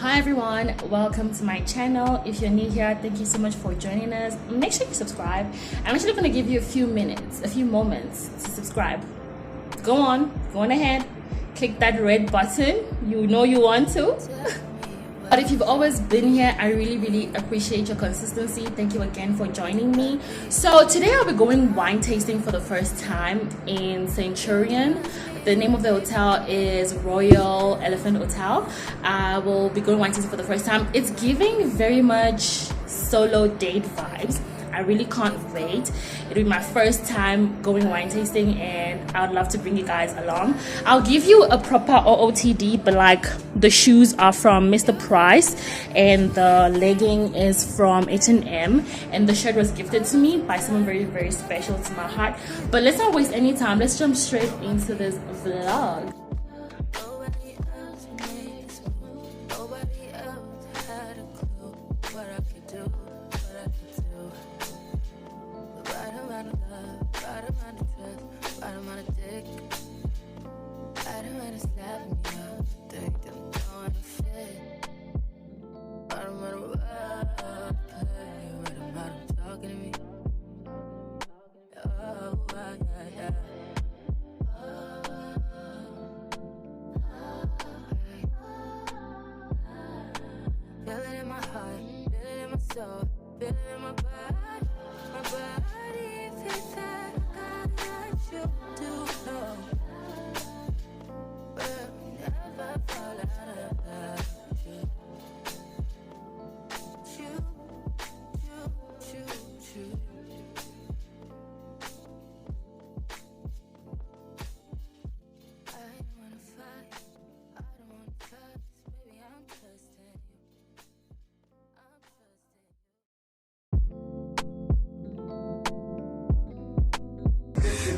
Hi everyone, welcome to my channel. If you're new here, thank you so much for joining us. Make sure you subscribe. I'm actually going to give you a few moments to subscribe. Go on ahead, click that red button. You know you want to. But if you've always been here, I really appreciate your consistency. Thank you again for joining me. So today I'll be going wine tasting for the first time in Centurion. The name of the hotel is Royal Elephant Hotel. I will be going wine tasting for the first time. It's giving very much solo date vibes. I really can't wait. It'll be my first time going wine tasting and I would love to bring you guys along. I'll give you a proper OOTD, but like the shoes are from Mr. Price and the legging is from H&M and the shirt was gifted to me by someone very special to my heart. But let's not waste any time. Let's jump straight into this vlog.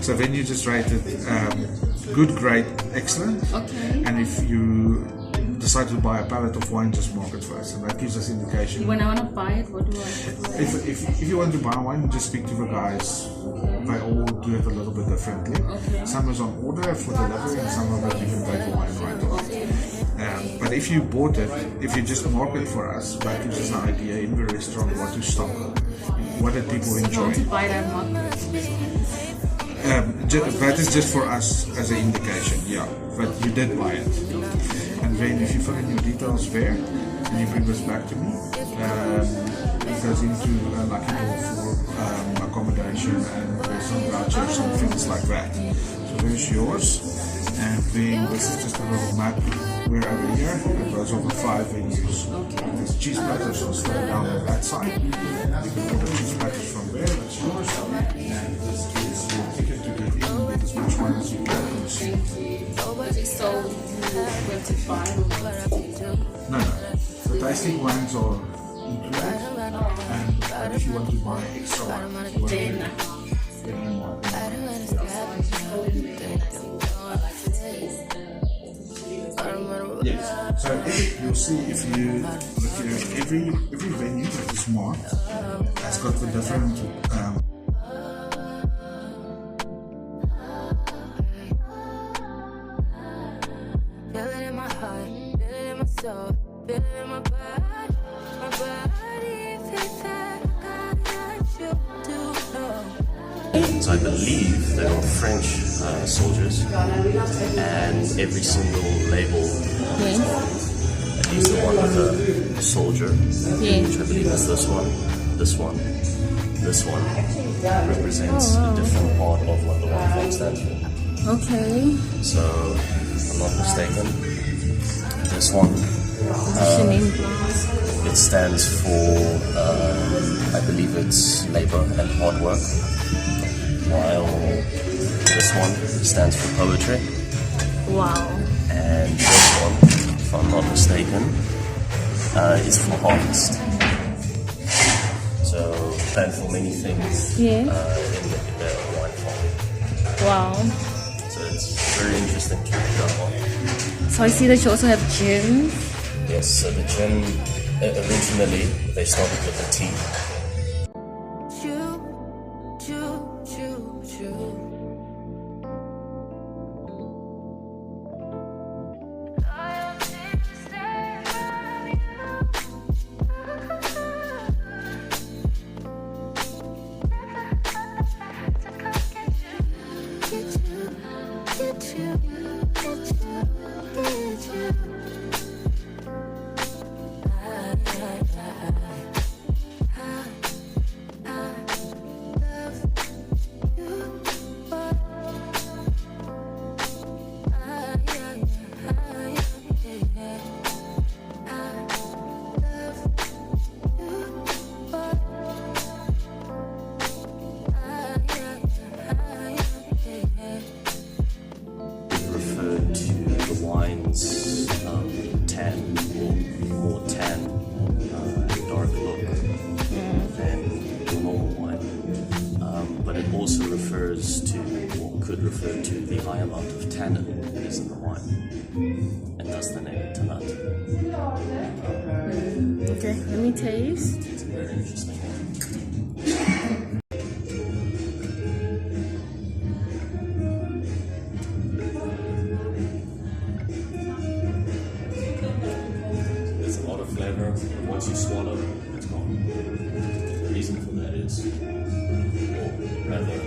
So then you just rate it good, great, excellent. Okay. And if you decide to buy a pallet of wine, just mark it first, and that gives us indication. When I want to buy it, what do I If you want to buy wine, just speak to the guys. They all do it a little bit differently. Okay. Some is on order for delivery, and some of it you can buy the wine right off. But if you bought it, if you just mark it for us, that gives us an idea in the restaurant what to stock, what did people enjoy. want to buy that market? That is just for us as an indication, yeah. But you did buy it. And then if you fill in your details there, and you bring this back to me, it goes into a lucky draw for accommodation and there's some vouchers and things like that. So there's yours. And then this is just a little map. We're over here. It goes over 5 venues. There's cheese platters on straight down on that side. You can order cheese platters from there. That's yours. And this is your ticket to get in and get as much wine as you can from the seat. So you have to buy No. The tasting wines are included. And if you want to buy extra wine, you want to then you want. Yes. So you'll see if you look at every venue that is marked has got the different So I believe they are French soldiers, and every single label is on at least the one with a soldier, which I believe is this one, this one represents a different part of what the one flag stands for. Okay. So, if I'm not mistaken, this one, it stands for, I believe it's labor and hard work. While this one stands for poetry. Wow. And this one, if I'm not mistaken, is for harvest. So, stand for many things in the wine farming. Wow. So it's very interesting to read that one. So I see that you also have gin. Yes, so the gin, originally they started with the tea. to, or could refer to, the high amount of tannin that is in the wine, and thus the name Tannat. Okay, let me taste. It's very interesting. There's a lot of flavor, but once you swallow, it's gone. The reason for that is, or rather,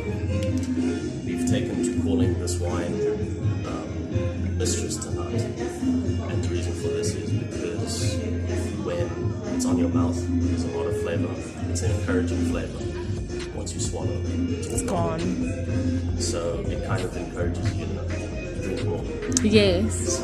we've taken to calling this wine Mistress Tannat. And the reason for this is because when it's on your mouth, there's a lot of flavor. It's an encouraging flavor. Once you swallow, it's Gone. So it kind of encourages you to drink more. Yes.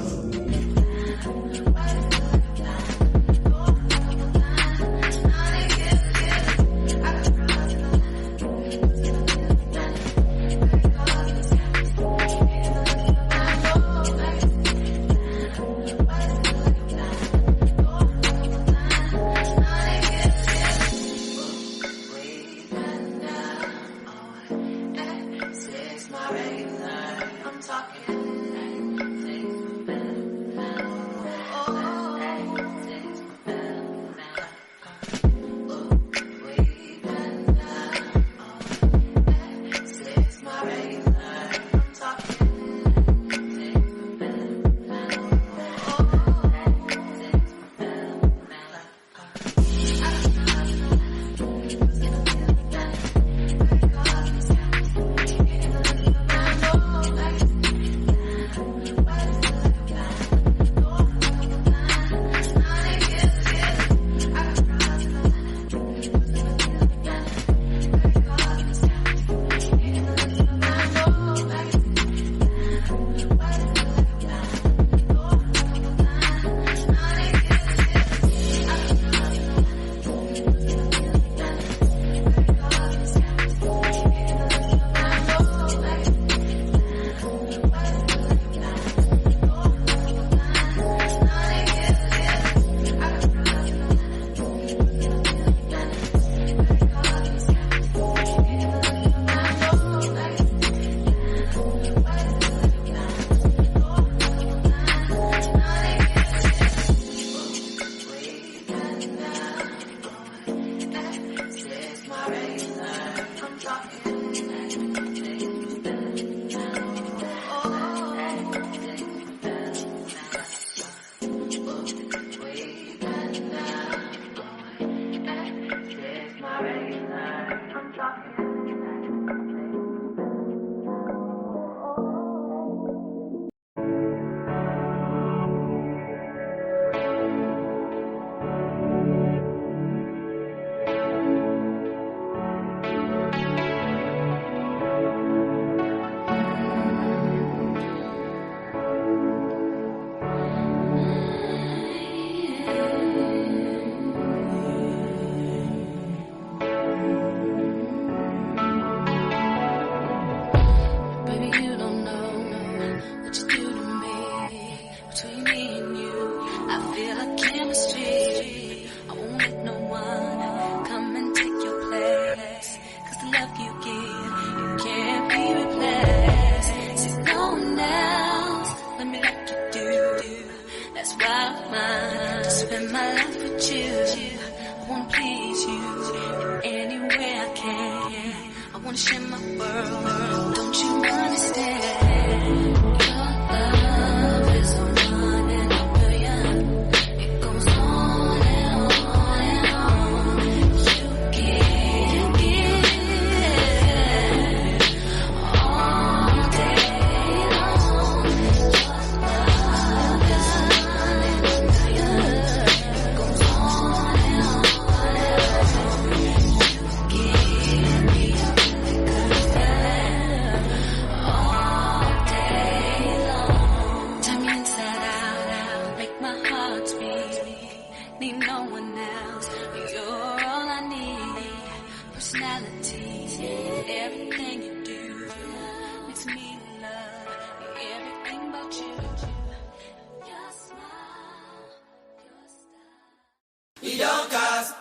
We don't cast,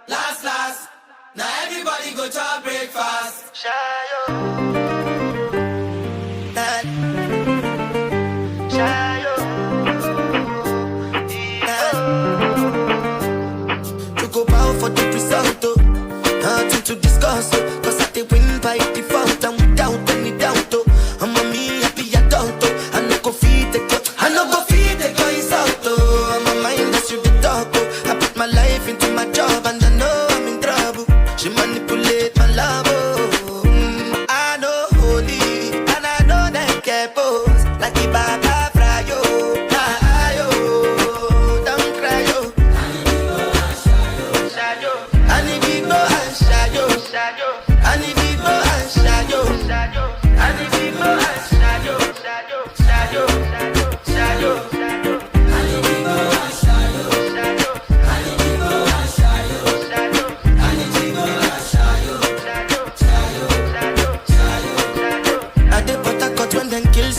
last. Now everybody go to breakfast. Shayo.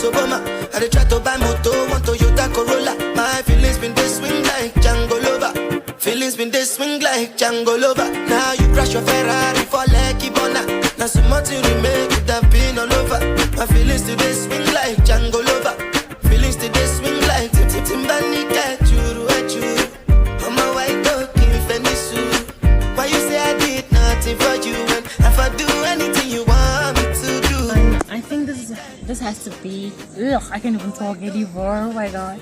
Obama. I dey try to buy moto, want Toyota Corolla. My feelings been they swing like Django Lover. Feelings been they swing like Django Lover. Now you crash your Ferrari for Lucky Bona. Now so much you remake it have been all over. My feelings today swing like Django Lover. Feelings today swing like Timbanika Churu Achuru. I'm a white dog in Fenisu. Why you say I did nothing for you when if I do anything you want me to do? I think this has to be. Ugh, I can't even talk anymore. Oh my god.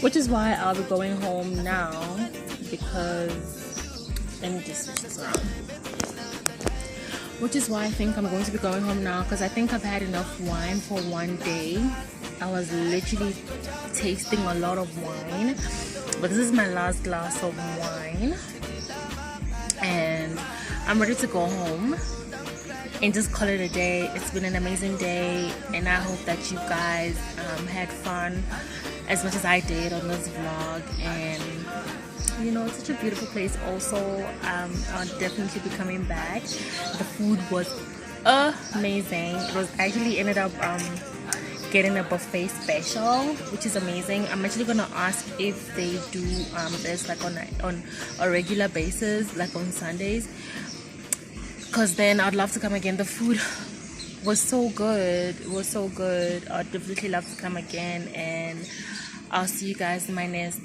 Which is why I'll be going home now, because let me just switch this around. Which is why I think I'm going to be going home now, because I think I've had enough wine for one day. I was literally tasting a lot of wine, but this is my last glass of wine, and I'm ready to go home and just call it a day. It's been an amazing day, and I hope that you guys had fun as much as I did on this vlog. And you know, it's such a beautiful place. Also, I'll definitely be coming back. The food was amazing. It was actually ended up getting a buffet special, which is amazing. I'm actually gonna ask if they do this like on a regular basis, like on Sundays, because then I'd love to come again. The food was so good. It was so good. I'd definitely love to come again, and I'll see you guys in my next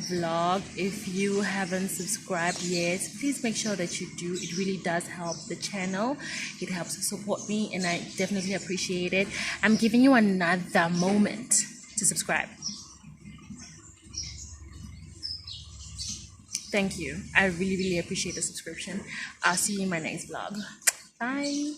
vlog. If you haven't subscribed yet, please make sure that you do. It really does help the channel. It helps support me, and I definitely appreciate it. I'm giving you another moment to subscribe. Thank you. I really appreciate the subscription. I'll see you in my next vlog. Bye.